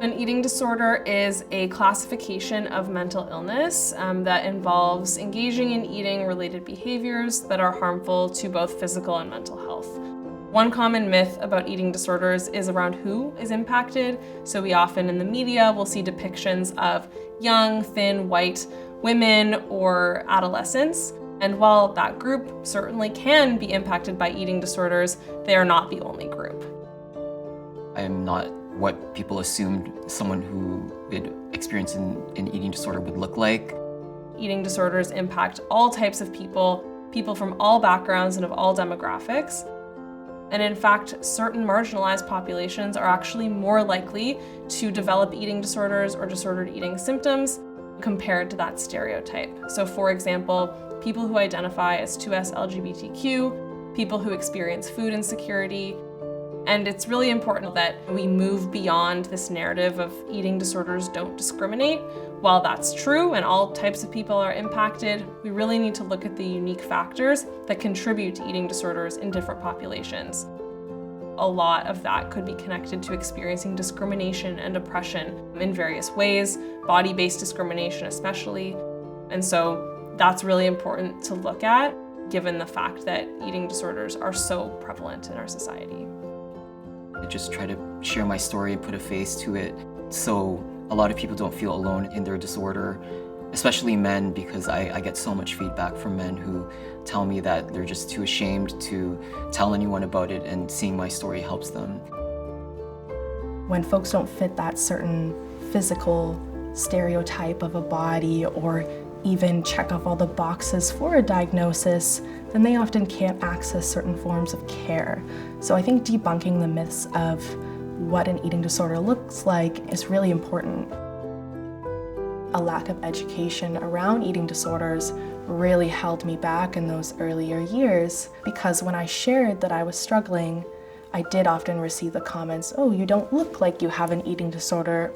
An eating disorder is a classification of mental illness that involves engaging in eating-related behaviors that are harmful to both physical and mental health. One common myth about eating disorders is around who is impacted. So we often in the media will see depictions of young, thin, white women or adolescents. And while that group certainly can be impacted by eating disorders, they are not the only group. I am not what people assumed someone who would experience an eating disorder would look like. Eating disorders impact all types of people from all backgrounds and of all demographics. And in fact, certain marginalized populations are actually more likely to develop eating disorders or disordered eating symptoms compared to that stereotype. So for example, people who identify as 2S LGBTQ, people who experience food insecurity. And it's really important that we move beyond this narrative of eating disorders don't discriminate. While that's true and all types of people are impacted, we really need to look at the unique factors that contribute to eating disorders in different populations. A lot of that could be connected to experiencing discrimination and oppression in various ways, body-based discrimination especially. And so that's really important to look at, given the fact that eating disorders are so prevalent in our society. I just try to share my story and put a face to it so a lot of people don't feel alone in their disorder, especially men, because I get so much feedback from men who tell me that they're just too ashamed to tell anyone about it, and seeing my story helps them. When folks don't fit that certain physical stereotype of a body or even check off all the boxes for a diagnosis, then they often can't access certain forms of care. So I think debunking the myths of what an eating disorder looks like is really important. A lack of education around eating disorders really held me back in those earlier years, because when I shared that I was struggling, I did often receive the comments, "Oh, you don't look like you have an eating disorder."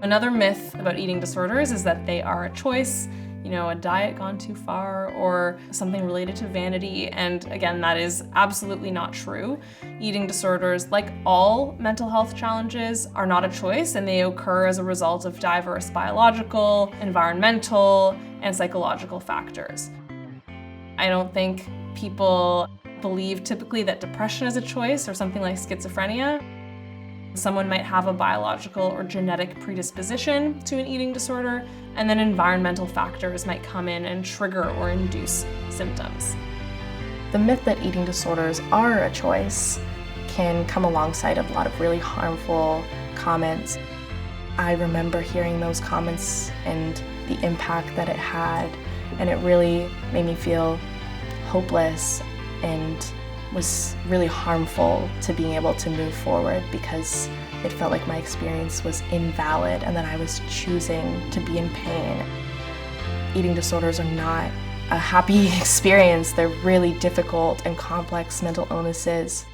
Another myth about eating disorders is that they are a choice, a diet gone too far or something related to vanity. And again, that is absolutely not true. Eating disorders, like all mental health challenges, are not a choice, and they occur as a result of diverse biological, environmental, and psychological factors. I don't think people believe typically that depression is a choice or something like schizophrenia. Someone might have a biological or genetic predisposition to an eating disorder, and then environmental factors might come in and trigger or induce symptoms. The myth that eating disorders are a choice can come alongside of a lot of really harmful comments. I remember hearing those comments and the impact that it had, and it really made me feel hopeless and was really harmful to being able to move forward, because it felt like my experience was invalid and that I was choosing to be in pain. Eating disorders are not a happy experience. They're really difficult and complex mental illnesses.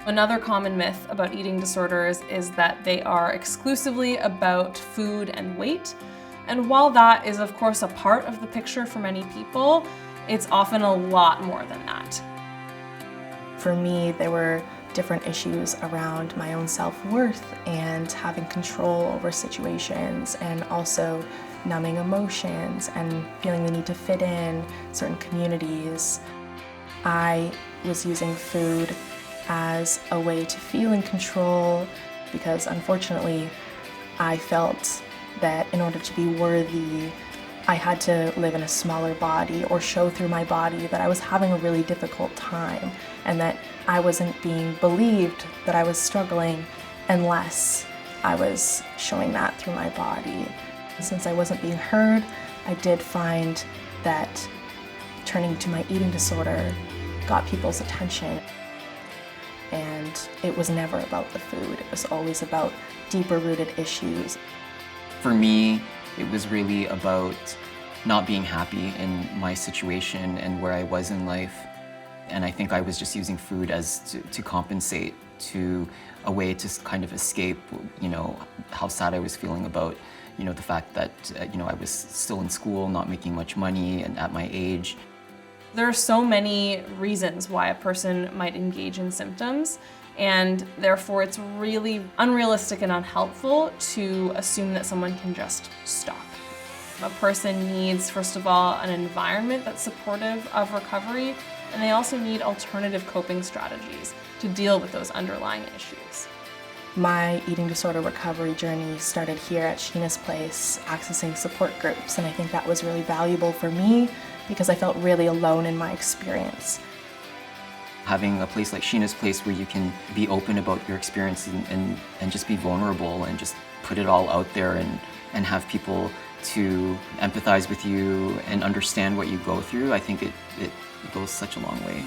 Another common myth about eating disorders is that they are exclusively about food and weight. And while that is of course a part of the picture for many people, it's often a lot more than that. For me, there were different issues around my own self-worth and having control over situations, and also numbing emotions and feeling the need to fit in certain communities. I was using food as a way to feel in control, because unfortunately I felt that in order to be worthy, I had to live in a smaller body or show through my body that I was having a really difficult time, and that I wasn't being believed that I was struggling unless I was showing that through my body. Since I wasn't being heard, I did find that turning to my eating disorder got people's attention. And it was never about the food, it was always about deeper rooted issues. For me, it was really about not being happy in my situation and where I was in life. And I think I was just using food as to compensate, to a way to kind of escape, how sad I was feeling about, the fact that, I was still in school, not making much money and at my age. There are so many reasons why a person might engage in symptoms, and therefore it's really unrealistic and unhelpful to assume that someone can just stop. A person needs, first of all, an environment that's supportive of recovery, and they also need alternative coping strategies to deal with those underlying issues. My eating disorder recovery journey started here at Sheena's place, accessing support groups, and I think that was really valuable for me because I felt really alone in my experience. Having a place like Sheena's place where you can be open about your experience and just be vulnerable and just put it all out there and have people to empathize with you and understand what you go through, I think it goes such a long way.